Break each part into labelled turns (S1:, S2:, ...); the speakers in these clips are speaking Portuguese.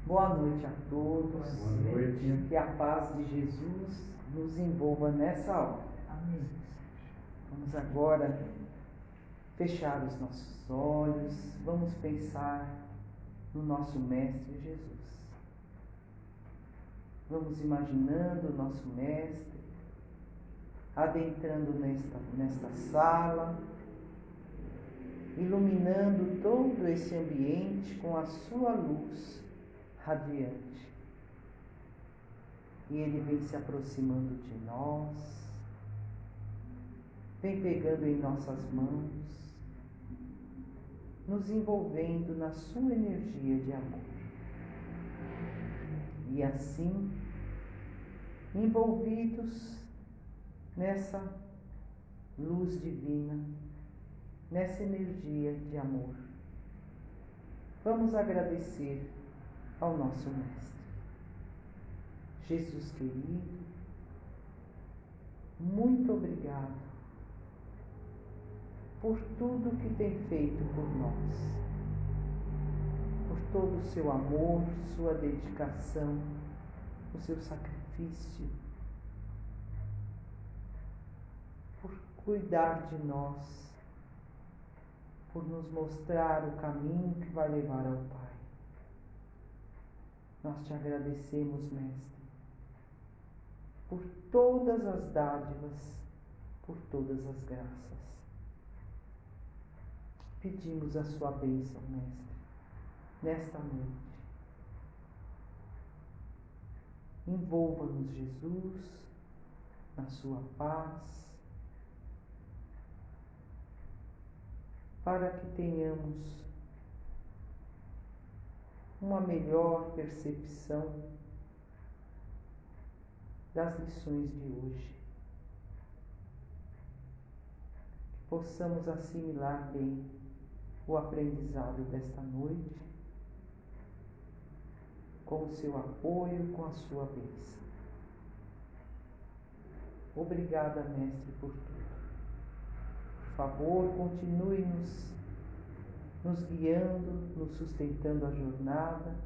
S1: Boa noite a todos.
S2: Boa noite.
S1: Que a paz de Jesus nos envolva nessa hora.
S2: Amém.
S1: Vamos agora fechar os nossos olhos. Vamos pensar no nosso Mestre Jesus. Vamos imaginando o nosso Mestre adentrando nesta sala, iluminando todo esse ambiente com a sua luz radiante. E Ele vem se aproximando de nós, vem pegando em nossas mãos, nos envolvendo na sua energia de amor. E assim, envolvidos nessa luz divina, nessa energia de amor, vamos agradecer ao nosso Mestre. Jesus querido, muito obrigado por tudo que tem feito por nós, por todo o seu amor, sua dedicação, o seu sacrifício, por cuidar de nós, por nos mostrar o caminho que vai levar ao Pai. Nós te agradecemos, Mestre, por todas as dádivas, por todas as graças. Pedimos a sua bênção, Mestre, nesta noite. Envolva-nos, Jesus, na sua paz, para que tenhamos uma melhor percepção das lições de hoje. Que possamos assimilar bem o aprendizado desta noite, com o seu apoio, com a sua bênção. Obrigada, Mestre, por tudo. Por favor, continue nos guiando, nos sustentando a jornada,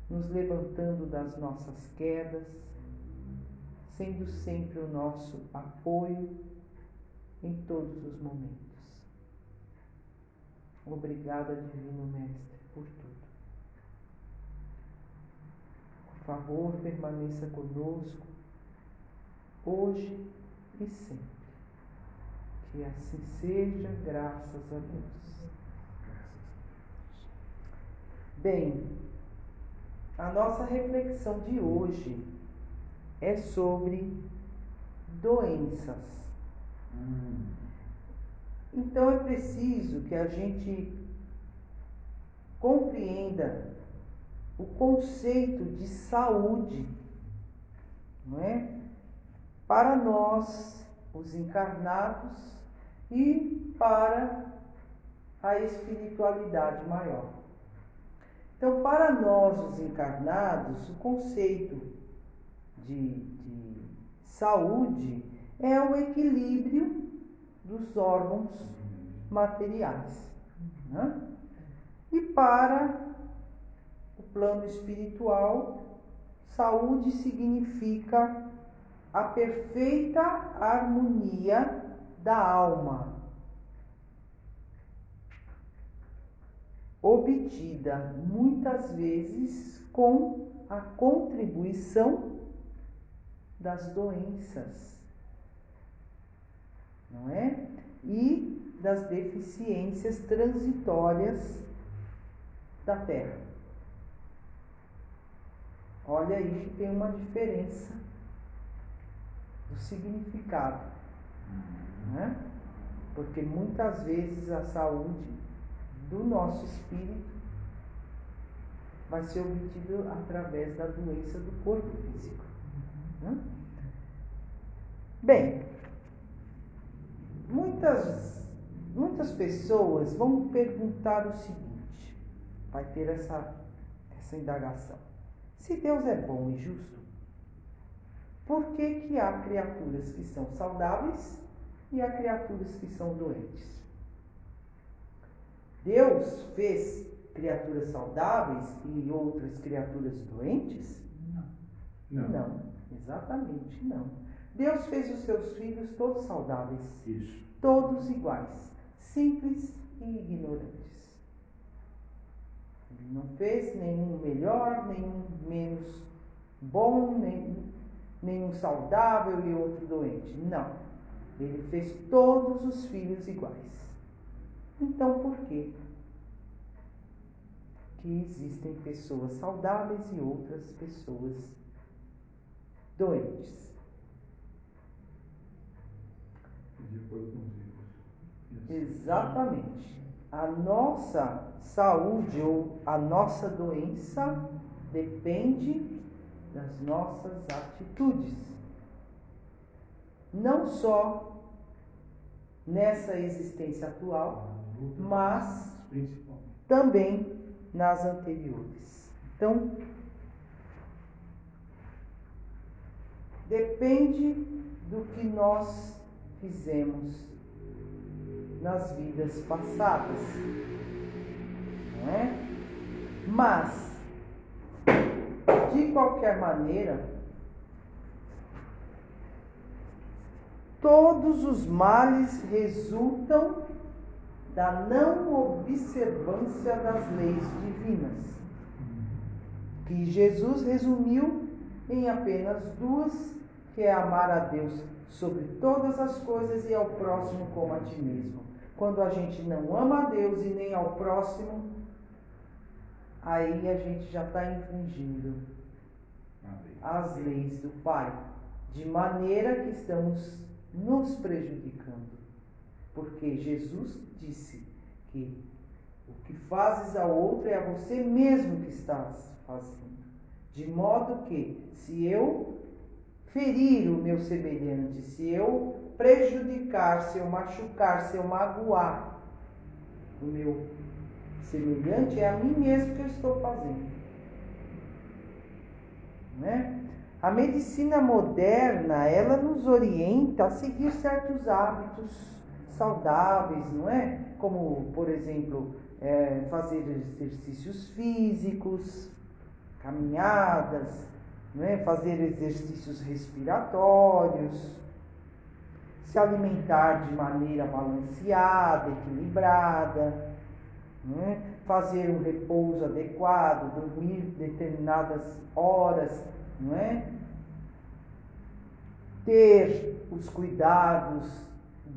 S1: nos levantando das nossas quedas, sendo sempre o nosso apoio em todos os momentos. Obrigada, Divino Mestre, por tudo. Por favor, permaneça conosco, hoje e sempre. Que assim seja, graças a Deus. Bem, a nossa reflexão de hoje é sobre doenças. Então é preciso que a gente compreenda o conceito de saúde, não é? Para nós, os encarnados, e para a espiritualidade maior. Então, para nós, os encarnados, o conceito de saúde é o equilíbrio dos órgãos materiais, né? E para o plano espiritual, saúde significa a perfeita harmonia da alma, obtida muitas vezes com a contribuição das doenças, não é? E das deficiências transitórias da Terra. Olha aí que tem uma diferença do significado, né? Porque muitas vezes a saúde do nosso espírito vai ser obtida através da doença do corpo físico, né? Bem, muitas pessoas vão perguntar o seguinte, vai ter essa indagação: se Deus é bom e justo, por que há criaturas que são saudáveis e há criaturas que são doentes? Deus fez criaturas saudáveis e outras criaturas doentes?
S2: Não.
S1: Não, exatamente não. Deus fez os seus filhos todos saudáveis.
S2: Isso.
S1: Todos iguais, simples e ignorantes. Ele não fez nenhum melhor, nenhum menos bom, nenhum saudável e outro doente. Não. Ele fez todos os filhos iguais. Então, por quê que existem pessoas saudáveis e outras pessoas doentes?
S2: De acordo com os livros.
S1: Exatamente. A nossa saúde ou a nossa doença depende das nossas atitudes. Não só nessa existência atual, mas também nas anteriores. Então, depende do que nós fizemos nas vidas passadas, não é? Mas, de qualquer maneira, todos os males resultam da não observância das leis divinas, que Jesus resumiu em apenas duas, que é amar a Deus sobre todas as coisas e ao próximo como a ti mesmo. Quando a gente não ama a Deus e nem ao próximo, aí a gente já está infringindo as leis do Pai, de maneira que estamos nos prejudicando. Porque Jesus disse que o que fazes ao outro é a você mesmo que estás fazendo. De modo que, se eu ferir o meu semelhante, se eu prejudicar, se eu machucar, se eu magoar o meu semelhante, é a mim mesmo que eu estou fazendo. Não é? A medicina moderna, ela nos orienta a seguir certos hábitos saudáveis, não é? Como, por exemplo, fazer exercícios físicos, caminhadas, não é? Fazer exercícios respiratórios, se alimentar de maneira balanceada, equilibrada, não é? Fazer um repouso adequado, dormir determinadas horas, não é? Ter os cuidados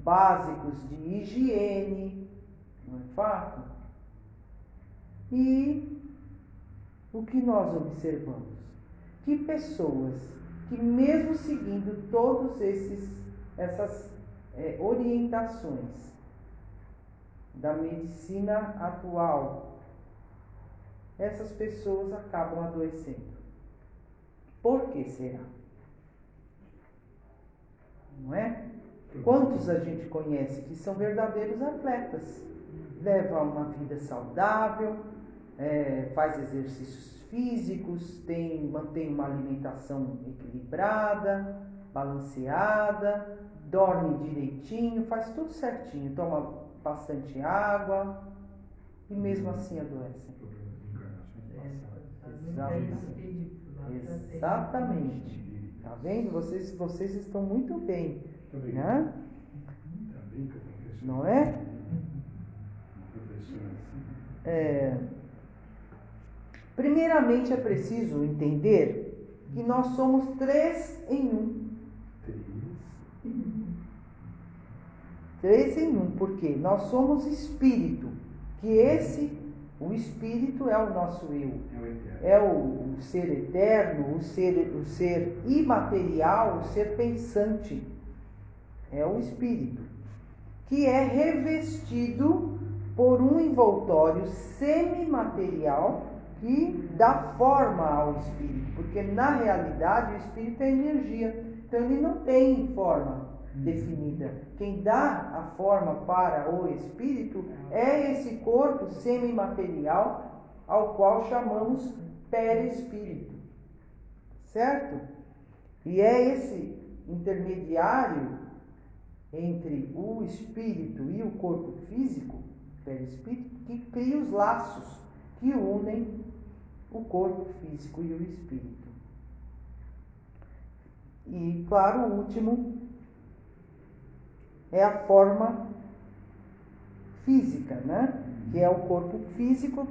S1: básicos de higiene, não é fato? E o que nós observamos? Que pessoas que mesmo seguindo todas essas orientações da medicina atual, essas pessoas acabam adoecendo. Por que será? Não é? Quantos a gente conhece que são verdadeiros atletas? Levam uma vida saudável, faz exercícios físicos, mantém uma alimentação equilibrada, balanceada, dorme direitinho, faz tudo certinho, toma bastante água e mesmo assim adoecem. Exatamente. Tá vendo? Vocês estão muito bem, né? Não é? Primeiramente é preciso entender que nós somos 3 em 1. 3 em 1, porque nós somos espírito, o espírito é o nosso eu, é o ser eterno, o ser imaterial, o ser pensante, é o espírito, que é revestido por um envoltório semimaterial que dá forma ao espírito, porque na realidade o espírito é energia, então ele não tem forma definida. Quem dá a forma para o espírito é esse corpo semimaterial ao qual chamamos perispírito, certo? E é esse intermediário entre o espírito e o corpo físico, perispírito, que cria os laços que unem o corpo físico e o espírito. E, claro, o último é a forma física, né? Que é o corpo físico,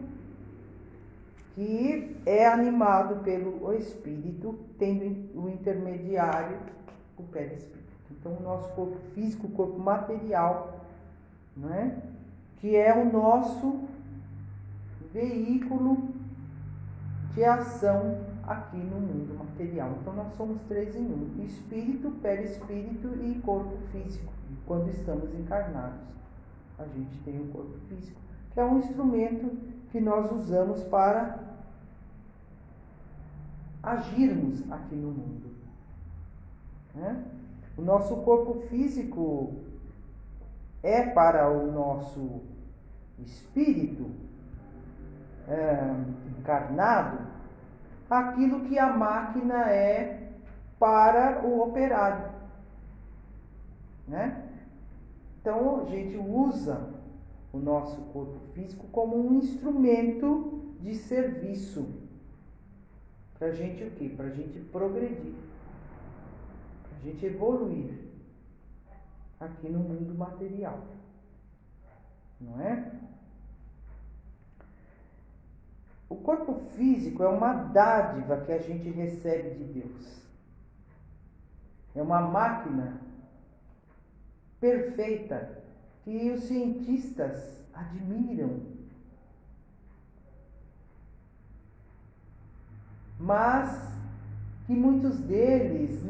S1: que é animado pelo espírito, tendo o intermediário, o perispírito. Então, o nosso corpo físico, o corpo material, né? Que é o nosso veículo de ação aqui no mundo material. Então, nós somos 3 em 1: espírito, perispírito e corpo físico. Quando estamos encarnados, a gente tem um corpo físico, que é um instrumento que nós usamos para agirmos aqui no mundo, né? O nosso corpo físico é para o nosso espírito encarnado aquilo que a máquina é para o operário, né? Então a gente usa o nosso corpo físico como um instrumento de serviço para a gente o quê? Para a gente progredir, para a gente evoluir aqui no mundo material, não é? O corpo físico é uma dádiva que a gente recebe de Deus. É uma máquina perfeita que os cientistas admiram. Mas que muitos deles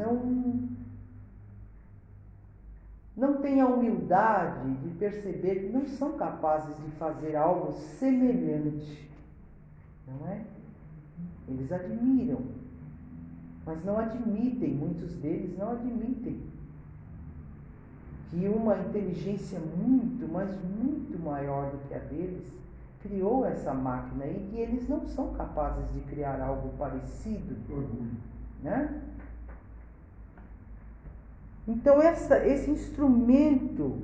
S1: não têm a humildade de perceber que não são capazes de fazer algo semelhante, não é? Eles admiram, mas não admitem, muitos deles não admitem que uma inteligência muito, mas muito maior do que a deles criou essa máquina e que eles não são capazes de criar algo parecido, né? Então esse instrumento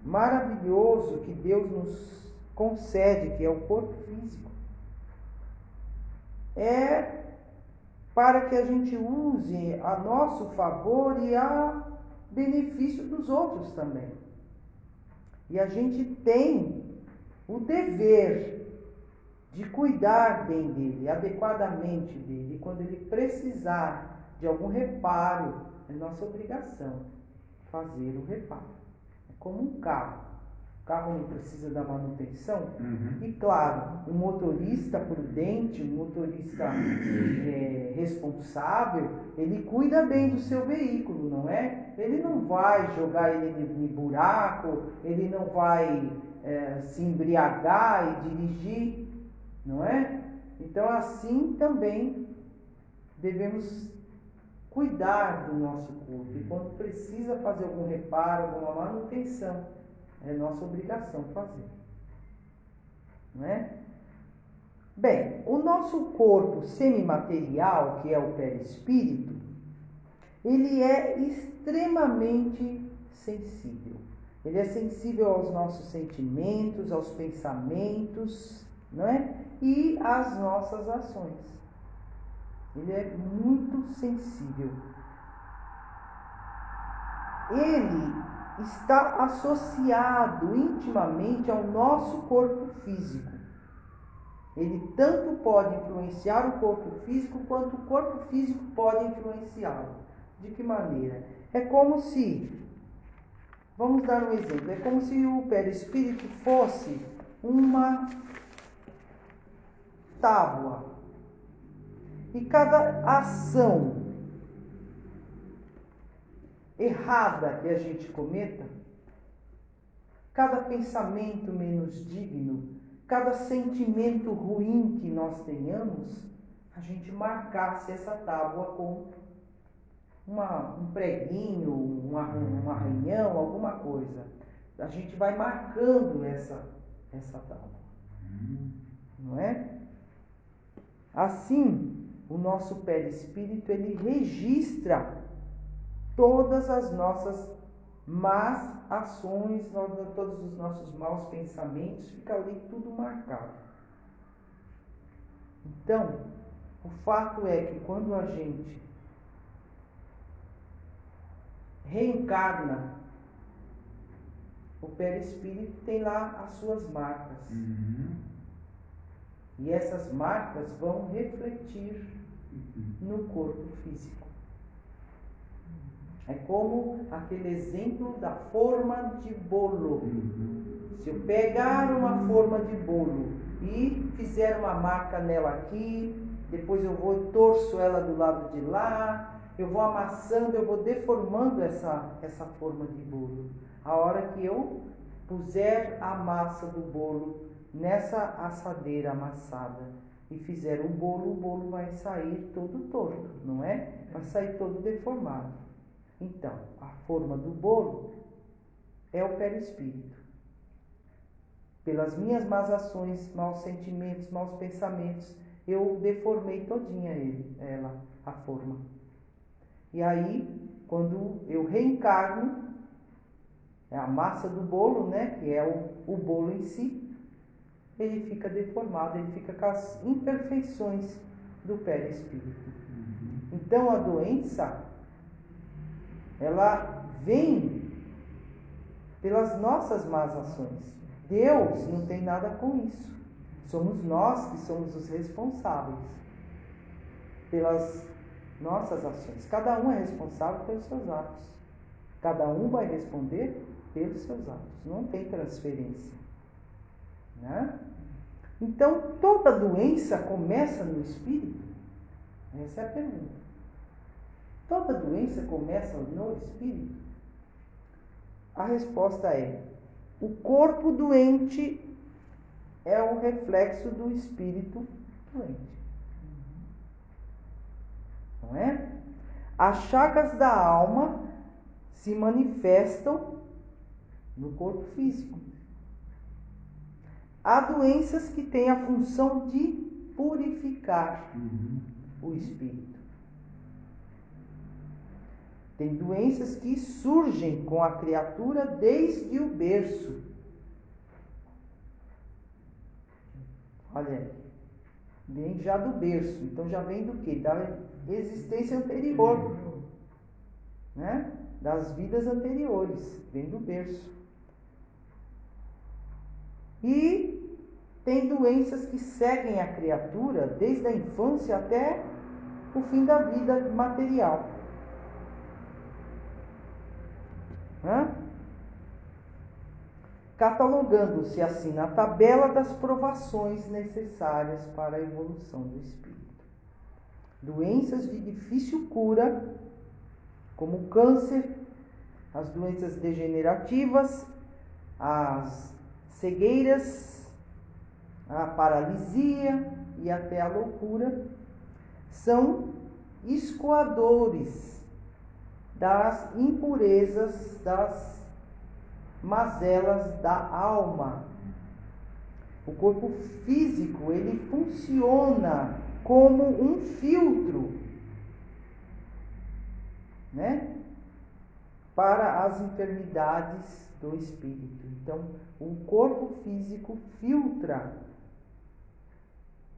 S1: maravilhoso que Deus nos concede, que é o corpo físico, é para que a gente use a nosso favor e a benefício dos outros também. E a gente tem o dever de cuidar bem dele, adequadamente dele. E quando ele precisar de algum reparo, é nossa obrigação fazer o reparo. É como um carro. O carro não precisa da manutenção. E claro, um motorista prudente, um motorista responsável, ele cuida bem do seu veículo, não é? Ele não vai jogar ele em buraco, ele não vai se embriagar e dirigir, não é? Então assim também devemos cuidar do nosso corpo. E quando precisa fazer algum reparo, alguma manutenção, é nossa obrigação fazer, não é? Bem, o nosso corpo semimaterial, que é o perispírito, ele é extremamente sensível. Ele é sensível aos nossos sentimentos, aos pensamentos, não é? E às nossas ações. Ele é muito sensível. Ele está associado intimamente ao nosso corpo físico. Ele tanto pode influenciar o corpo físico, quanto o corpo físico pode influenciá-lo. De que maneira? É como se, vamos dar um exemplo, é como se o perispírito fosse uma tábua. E cada ação errada que a gente cometa, cada pensamento menos digno, cada sentimento ruim que nós tenhamos, a gente marcasse essa tábua com um preguinho, um arranhão, alguma coisa. A gente vai marcando essa tábua, não é? Assim, o nosso perispírito, ele registra todas as nossas más ações, todos os nossos maus pensamentos, fica ali tudo marcado. Então, o fato é que quando a gente reencarna, o perispírito tem lá as suas marcas. E essas marcas vão refletir no corpo físico. É como aquele exemplo da forma de bolo. Se eu pegar uma forma de bolo e fizer uma marca nela aqui, depois eu vou e torço ela do lado de lá, eu vou amassando, eu vou deformando essa forma de bolo. A hora que eu puser a massa do bolo nessa assadeira amassada e fizer o bolo vai sair todo torto, não é? Vai sair todo deformado. Então, a forma do bolo é o perispírito. Pelas minhas más ações, maus sentimentos, maus pensamentos, eu deformei todinha ela, a forma. E aí, quando eu reencarno, a massa do bolo, né, que é o bolo em si, ele fica deformado, ele fica com as imperfeições do perispírito. Então, a doença, ela vem pelas nossas más ações. Deus não tem nada com isso. Somos nós que somos os responsáveis pelas nossas ações. Cada um é responsável pelos seus atos. Cada um vai responder pelos seus atos. Não tem transferência, né? Então, toda doença começa no espírito? Essa é a pergunta. Toda doença começa no espírito? A resposta é: o corpo doente é o reflexo do espírito doente. Não é? As chagas da alma se manifestam no corpo físico. Há doenças que têm a função de purificar o espírito. Tem doenças que surgem com a criatura desde o berço. Olha aí, vem já do berço, então já vem do quê? Da existência anterior, né? Das vidas anteriores, vem do berço. E tem doenças que seguem a criatura desde a infância até o fim da vida material. Catalogando-se assim na tabela das provações necessárias para a evolução do espírito. Doenças de difícil cura, como o câncer, as doenças degenerativas, as cegueiras, a paralisia e até a loucura, são escoadores das impurezas, das mazelas da alma. O corpo físico, ele funciona como um filtro, né, para as enfermidades do espírito. Então, o corpo físico filtra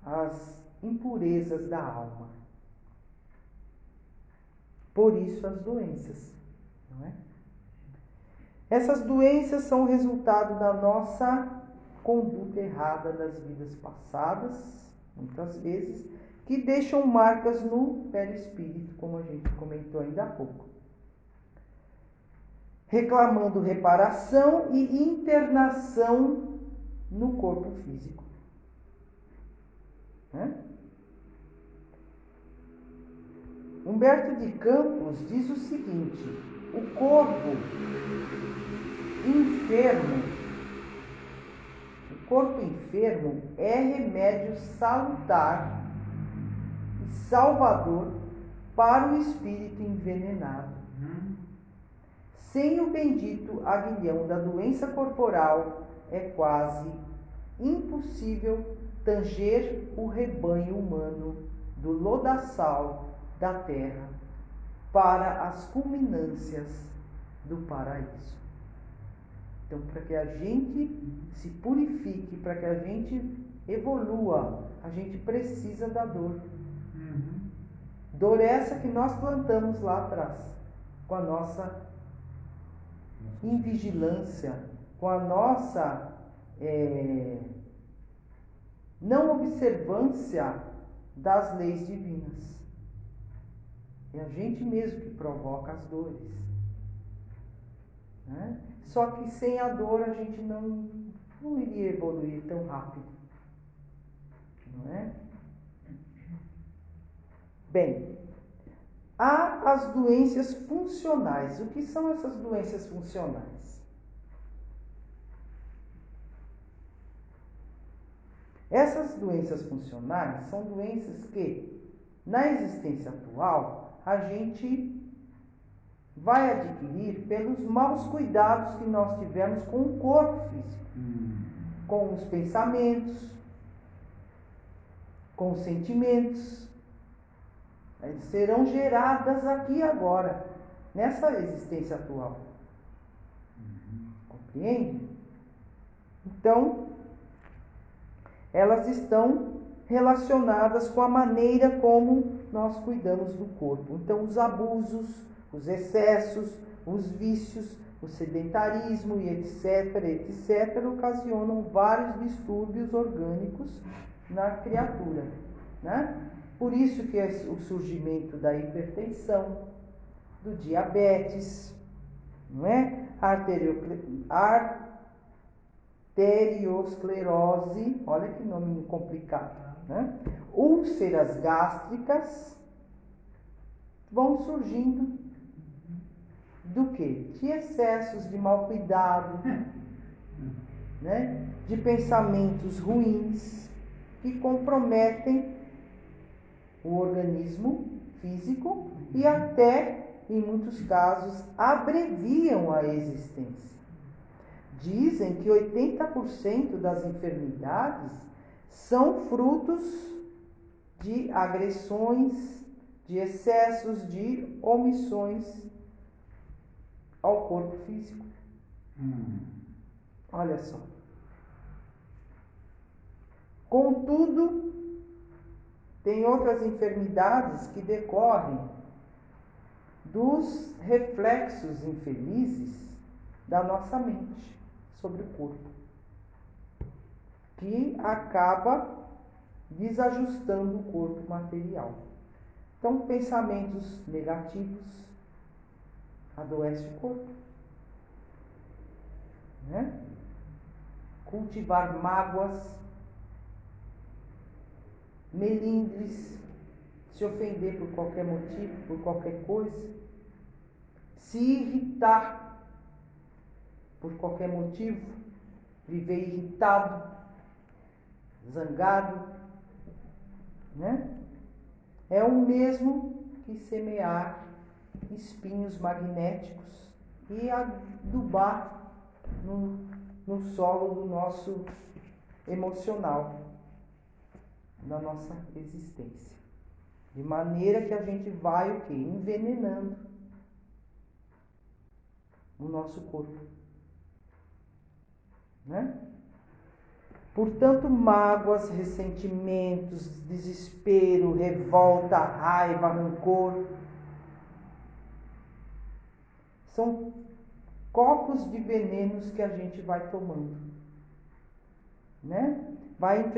S1: as impurezas da alma. Por isso as doenças, não é? Essas doenças são resultado da nossa conduta errada das vidas passadas, muitas vezes, que deixam marcas no perispírito, como a gente comentou ainda há pouco. Reclamando reparação e internação no corpo físico. Humberto de Campos diz o seguinte: o corpo enfermo é remédio salutar e salvador para o espírito envenenado. Sem o bendito aguilhão da doença corporal, é quase impossível tanger o rebanho humano do lodaçal da terra para as culminâncias do paraíso. Então, para que a gente se purifique, para que a gente evolua, a gente precisa da dor. Dor essa que nós plantamos lá atrás, com a nossa invigilância, com a nossa não observância das leis divinas. É a gente mesmo que provoca as dores. Né? Só que sem a dor a gente não iria evoluir tão rápido. Não é? Bem, há as doenças funcionais. O que são essas doenças funcionais? Essas doenças funcionais são doenças que, na existência atual, a gente vai adquirir pelos maus cuidados que nós tivemos com o corpo físico, com os pensamentos, com os sentimentos. Eles serão geradas aqui e agora, nessa existência atual. Compreende? Então, elas estão relacionadas com a maneira como nós cuidamos do corpo. Então, os abusos, os excessos, os vícios, o sedentarismo e etc., ocasionam vários distúrbios orgânicos na criatura, né? Por isso que é o surgimento da hipertensão, do diabetes, não é? Arteriosclerose, olha que nome complicado, né? Úlceras gástricas vão surgindo do quê? De excessos de mau cuidado, né? De pensamentos ruins que comprometem o organismo físico e até, em muitos casos, abreviam a existência. Dizem que 80% das enfermidades são frutos de agressões, de excessos, de omissões ao corpo físico. Olha só. Contudo, tem outras enfermidades que decorrem dos reflexos infelizes da nossa mente sobre o corpo, que acaba desajustando o corpo material. Então, pensamentos negativos adoecem o corpo, né? Cultivar mágoas, melindres, se ofender por qualquer motivo, por qualquer coisa, se irritar por qualquer motivo, viver irritado, zangado, né? É o mesmo que semear espinhos magnéticos e adubar no solo do nosso emocional, da nossa existência. De maneira que a gente vai o quê? Envenenando o nosso corpo, né? Portanto, mágoas, ressentimentos, desespero, revolta, raiva, rancor são copos de venenos que a gente vai tomando, né? Vai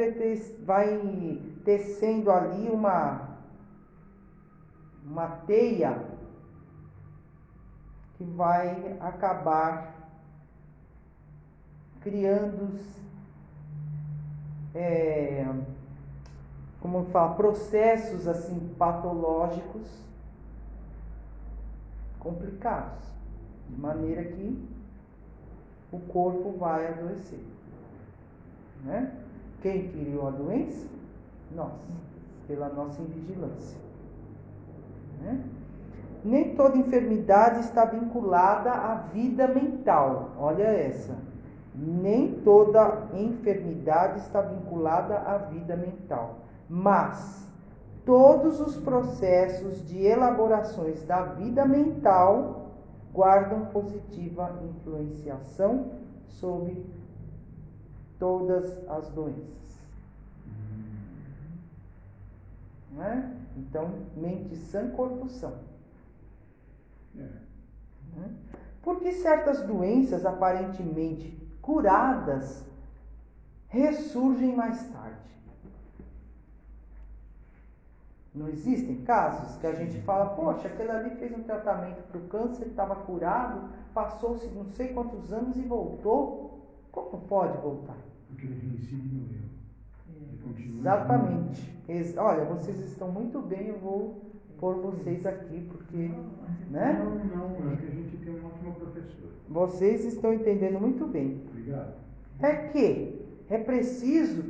S1: tecendo ali uma teia que vai acabar criando como fala, processos assim patológicos complicados, de maneira que o corpo vai adoecer, né? Quem criou a doença? Nós, pela nossa invigilância, né? Nem toda enfermidade está vinculada à vida mental. Olha essa. Nem toda enfermidade está vinculada à vida mental. Mas todos os processos de elaborações da vida mental guardam positiva influenciação sobre todas as doenças. Né? Então, mente sã, corpo são. Né? Por que certas doenças aparentemente curadas ressurgem mais tarde? Não existem casos que a gente fala, poxa, aquele ali fez um tratamento para o câncer, estava curado, passou-se não sei quantos anos e voltou. Como pode voltar?
S2: Porque ele reincide no erro. Ele continua.
S1: Exatamente. Olha, vocês estão muito bem, eu vou pôr vocês aqui, porque, né?
S2: Não, é que a gente tem um ótimo professor.
S1: Vocês estão entendendo muito bem.
S2: Obrigado.
S1: É que é preciso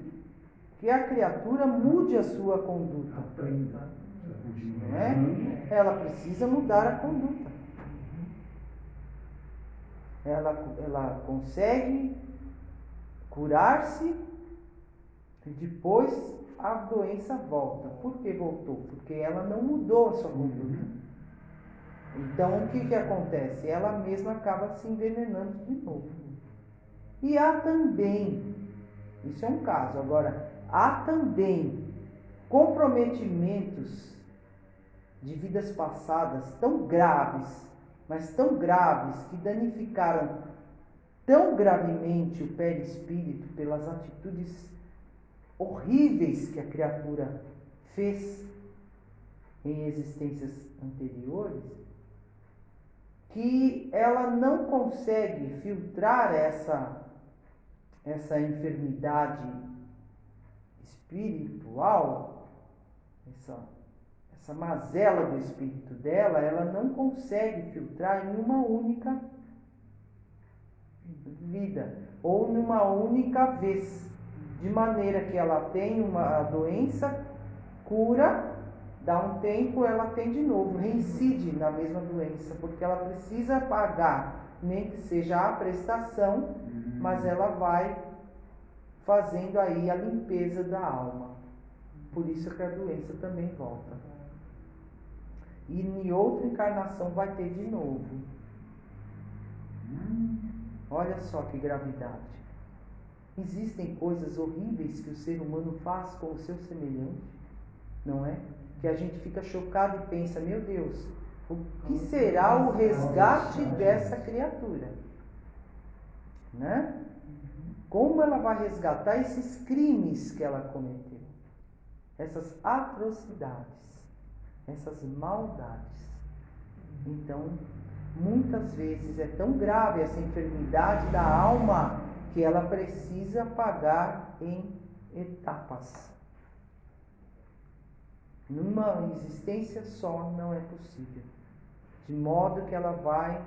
S1: que a criatura mude a sua conduta.
S2: Aprenda. Você continua
S1: Não é?
S2: errando.
S1: Ela precisa mudar a conduta. Ela consegue curar-se e depois a doença volta. Por que voltou? Porque ela não mudou a sua conduta. Então o que acontece? Ela mesma acaba se envenenando de novo. E há também, isso é um caso, agora, há também comprometimentos de vidas passadas tão graves, mas tão graves, que danificaram tão gravemente o perispírito pelas atitudes horríveis que a criatura fez em existências anteriores, que ela não consegue filtrar essa enfermidade espiritual, essa mazela do espírito dela, ela não consegue filtrar em uma única vida, ou numa única vez, de maneira que ela tem uma doença, cura, dá um tempo, ela tem de novo, reincide na mesma doença, porque ela precisa pagar, nem que seja a prestação, mas ela vai fazendo aí a limpeza da alma. Por isso que a doença também volta. E em outra encarnação vai ter de novo. Olha só que gravidade. Existem coisas horríveis que o ser humano faz com o seu semelhante, não é? Que a gente fica chocado e pensa, meu Deus, o que será o resgate dessa criatura? Né? Como ela vai resgatar esses crimes que ela cometeu? Essas atrocidades, essas maldades. Então, muitas vezes é tão grave essa enfermidade da alma que ela precisa pagar em etapas. Numa existência só não é possível. De modo que ela vai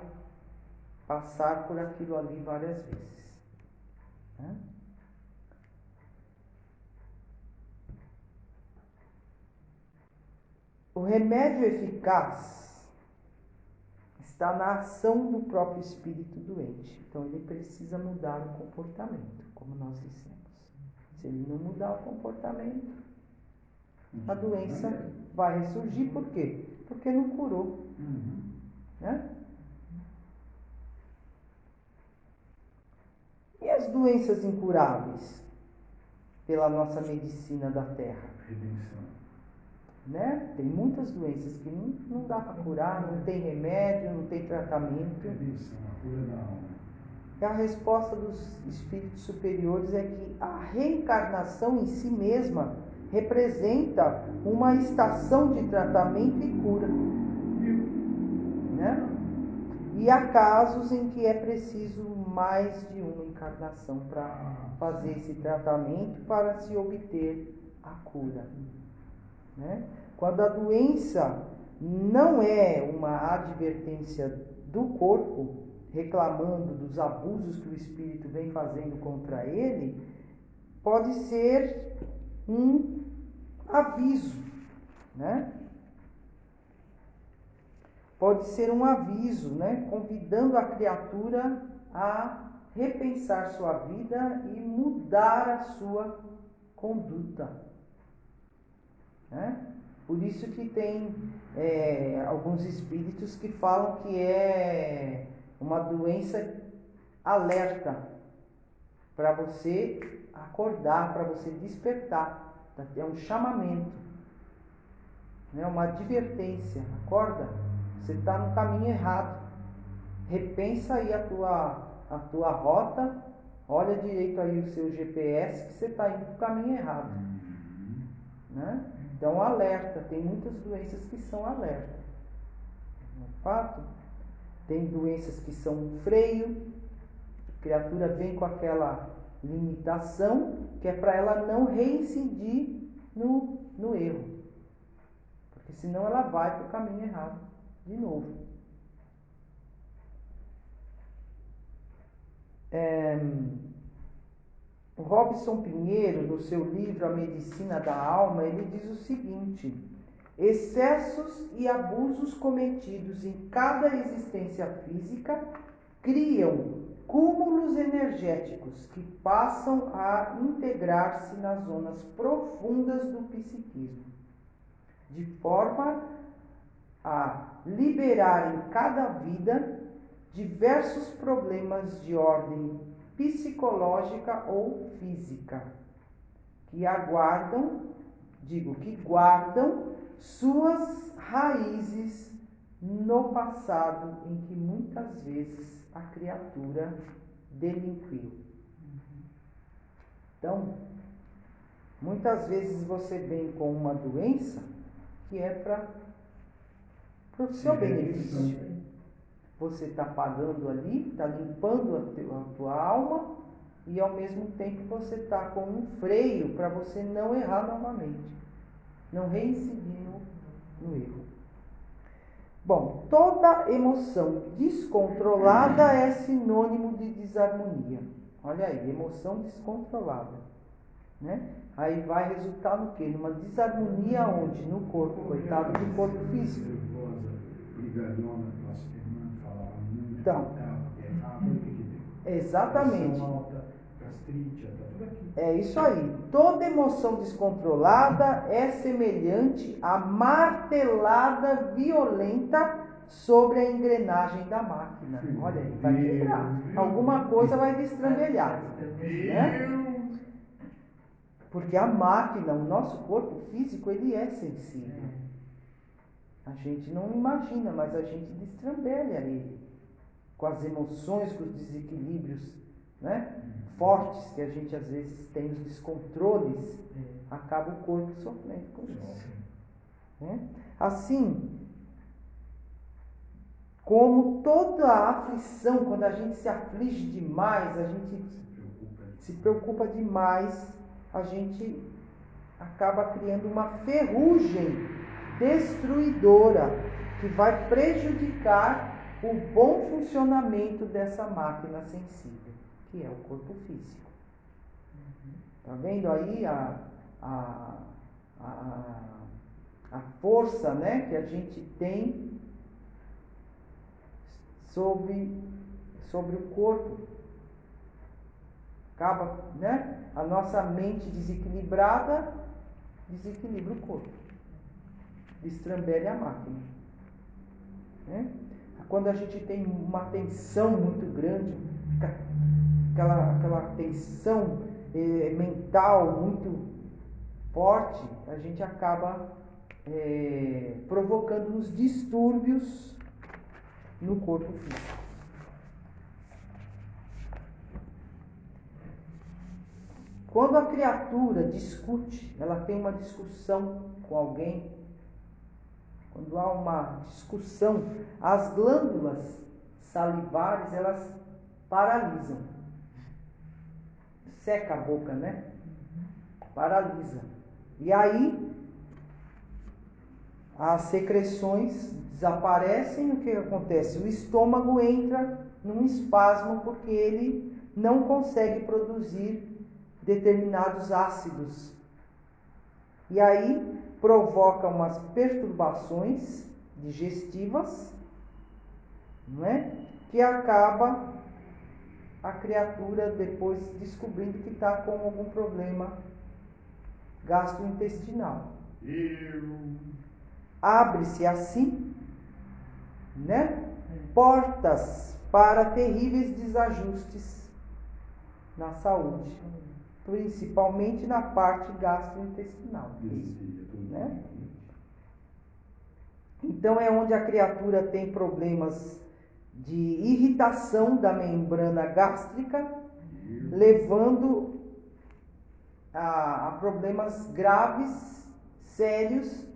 S1: passar por aquilo ali várias vezes. Né? O remédio eficaz está na ação do próprio espírito doente. Então ele precisa mudar o comportamento, como nós dissemos. Se ele não mudar o comportamento, a doença vai ressurgir. Por quê? Porque não curou. Né? E as doenças incuráveis pela nossa medicina da Terra?
S2: Redenção.
S1: Né? Tem muitas doenças que não dá para curar, não tem remédio, não tem tratamento.
S2: Redenção, a cura da alma.
S1: E a resposta dos espíritos superiores é que a reencarnação em si mesma representa uma estação de tratamento e cura. Né? E há casos em que é preciso mais de uma encarnação para fazer esse tratamento, para se obter a cura. Né? Quando a doença não é uma advertência do corpo, reclamando dos abusos que o espírito vem fazendo contra ele, pode ser um aviso, né? Pode ser um aviso, né? Convidando a criatura a repensar sua vida e mudar a sua conduta. Né? Por isso que tem alguns espíritos que falam que é uma doença alerta para você acordar, para você despertar. É um chamamento. né? Uma advertência. Acorda, você está no caminho errado. Repensa aí a tua rota, olha direito aí o seu GPS, que você está indo para o caminho errado. Né? Então, alerta, tem muitas doenças que são alerta. Não é fato? Tem doenças que são um freio, a criatura vem com aquela limitação, que é para ela não reincidir no erro. Porque senão ela vai para o caminho errado de novo. O Robson Pinheiro, no seu livro A Medicina da Alma, ele diz o seguinte: excessos e abusos cometidos em cada existência física criam cúmulos energéticos que passam a integrar-se nas zonas profundas do psiquismo, de forma a liberar em cada vida diversos problemas de ordem psicológica ou física, que guardam suas raízes no passado em que muitas vezes a criatura delinquiu. Então, muitas vezes você vem com uma doença que é para o seu benefício. Você está pagando ali, está limpando a tua alma e ao mesmo tempo você está com um freio para você não errar novamente, não reincidir no erro. Bom, toda emoção descontrolada é sinônimo de desarmonia. Olha aí, emoção descontrolada, né? Aí vai resultar no quê? Numa desarmonia onde? No corpo, coitado do corpo físico.
S2: Brigalhona, nossa irmã falava muito,
S1: então,
S2: errado, o que deu?
S1: Exatamente.
S2: Pressão alta, gastrite, está tudo aqui.
S1: É isso aí. Toda emoção descontrolada é semelhante à martelada violenta sobre a engrenagem da máquina. Olha aí, vai quebrar. Alguma coisa vai destrambelhar, né? Porque a máquina, o nosso corpo físico, ele é sensível. A gente não imagina, mas a gente destrambelha ele. Com as emoções, com os desequilíbrios, né, fortes que a gente às vezes tem, os descontroles, acaba o corpo sofrendo com isso. Né? Assim, como toda a aflição, quando a gente se aflige demais, a gente se preocupa demais, a gente acaba criando uma ferrugem destruidora que vai prejudicar o bom funcionamento dessa máquina sensível, que é o corpo físico. Tá vendo aí a força, né, que a gente tem sobre o corpo? Acaba, né, a nossa mente desequilibrada, desequilibra o corpo, destrambelha a máquina, né? Quando a gente tem uma tensão muito grande, aquela tensão mental muito forte, a gente acaba provocando uns distúrbios no corpo físico. Quando a criatura discute, ela tem uma discussão com alguém, quando há uma discussão, as glândulas salivares, elas paralisam. Seca a boca, né? Paralisa. E aí, as secreções desaparecem, o que acontece? O estômago entra num espasmo porque ele não consegue produzir determinados ácidos. E aí provoca umas perturbações digestivas, não é? Que acaba a criatura depois descobrindo que está com algum problema gastrointestinal. Abre-se assim, né, portas para terríveis desajustes na saúde, principalmente na parte gastrointestinal, né? Então é onde a criatura tem problemas de irritação da membrana gástrica, levando a problemas graves, sérios,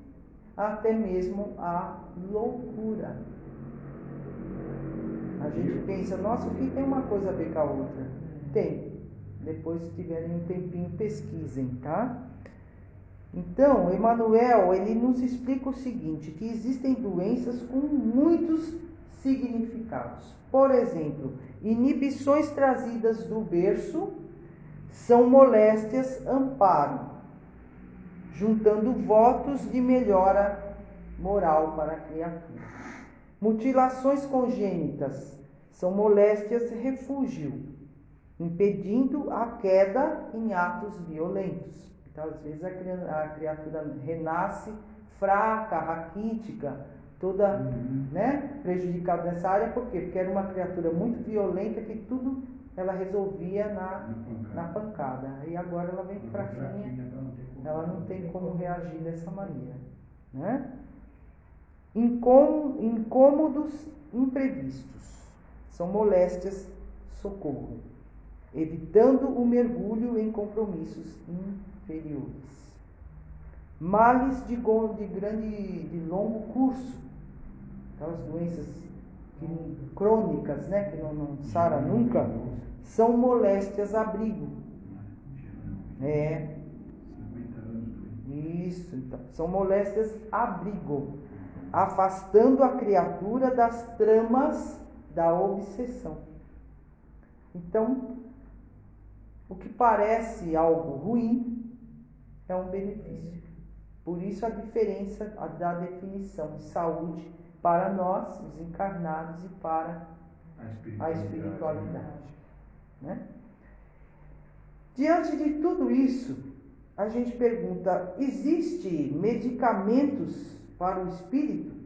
S1: até mesmo a loucura. A gente pensa, nossa, o que tem uma coisa a ver com a outra? Tem. Depois, se tiverem um tempinho, pesquisem, tá? Então, Emmanuel, ele nos explica o seguinte, que existem doenças com muitos significados. Por exemplo, inibições trazidas do berço são moléstias amparo, juntando votos de melhora moral para a criatura. Mutilações congênitas são moléstias refúgio, impedindo a queda em atos violentos. Então, às vezes, a criatura renasce fraca, raquítica, toda prejudicada nessa área. Por quê? Porque era uma criatura muito violenta que tudo ela resolvia na pancada. E agora ela vem fraquinha, ela não tem como reagir dessa maneira. Né? Incômodos imprevistos são moléstias socorro, evitando o mergulho em compromissos inferiores. Males de longo curso, aquelas doenças crônicas, que não sara nunca, são moléstias abrigo.
S2: 50 anos.
S1: Isso, então, são moléstias abrigo, afastando a criatura das tramas da obsessão. Então, o que parece algo ruim é um benefício. Por isso a diferença da definição de saúde para nós, os encarnados, e para a espiritualidade. Né? Diante de tudo isso, a gente pergunta, existe medicamentos para o espírito?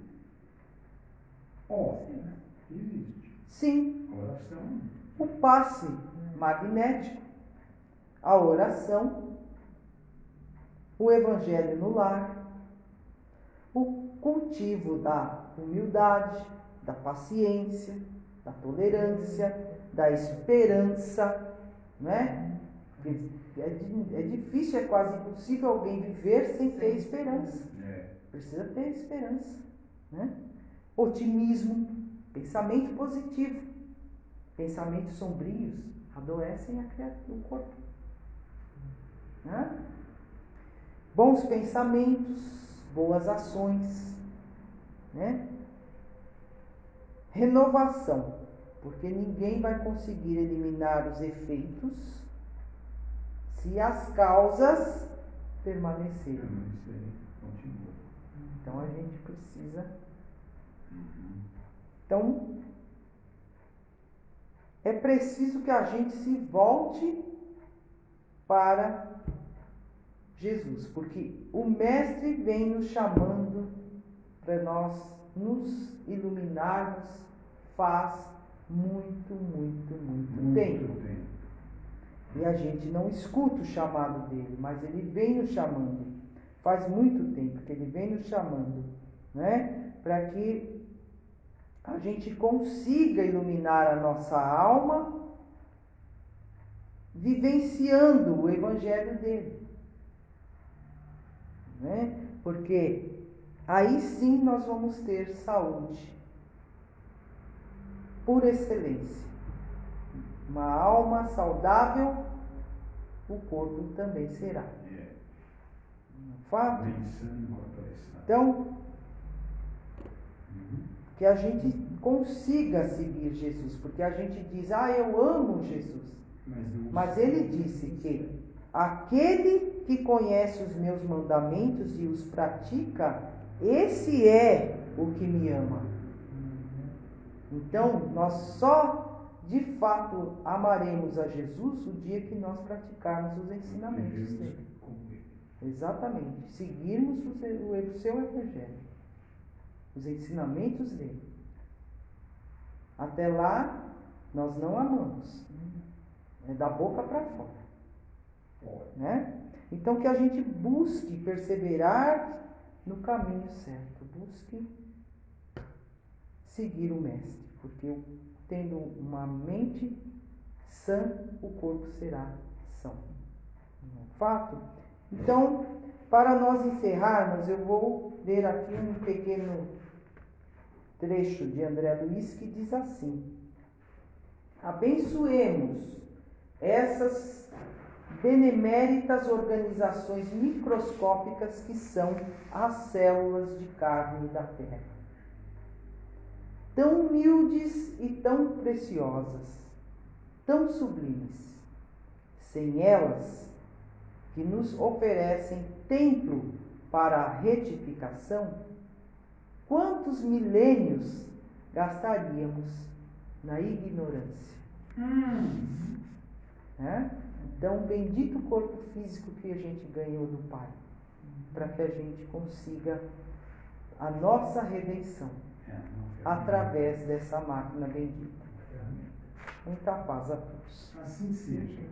S2: Existe.
S1: Sim.
S2: Oração.
S1: O passe magnético, a oração, o evangelho no lar, o cultivo da humildade, da paciência, da tolerância, da esperança, né? É difícil, é quase impossível alguém viver sem ter esperança. Precisa ter esperança, né? Otimismo, pensamento positivo. Pensamentos sombrios adoecem o corpo. Né? Bons pensamentos, boas ações, né? Renovação, porque ninguém vai conseguir eliminar os efeitos se as causas permanecerem. Então a gente precisa. Então é preciso que a gente se volte para Jesus, porque o Mestre vem nos chamando para nós nos iluminarmos faz muito tempo. E a gente não escuta o chamado dele, mas ele vem nos chamando. Faz muito tempo que ele vem nos chamando, né? Para que a gente consiga iluminar a nossa alma, vivenciando o evangelho dele, né? Porque aí sim nós vamos ter saúde por excelência. Uma alma saudável, o corpo também será. Fato? Então, que a gente consiga seguir Jesus, porque a gente diz, eu amo Jesus. Mas ele disse que aquele que conhece os meus mandamentos e os pratica, esse é o que me ama. Então, nós só de fato amaremos a Jesus o dia que nós praticarmos os ensinamentos dele. Exatamente. Seguirmos o seu evangelho, os ensinamentos dele. Até lá, nós não amamos. É da boca para fora. Né? Então, que a gente busque perseverar no caminho certo. Busque seguir o Mestre, porque eu, tendo uma mente sã, o corpo será são. Não é fato? Então, para nós encerrarmos, eu vou ler aqui um pequeno trecho de André Luiz que diz assim: abençoemos essas beneméritas organizações microscópicas que são as células de carne da Terra. Tão humildes e tão preciosas, tão sublimes. Sem elas, que nos oferecem templo para a retificação, quantos milênios gastaríamos na ignorância? Então, bendito corpo físico que a gente ganhou do Pai, para que a gente consiga a nossa redenção através dessa máquina bendita. Muita paz a todos.
S2: Assim seja.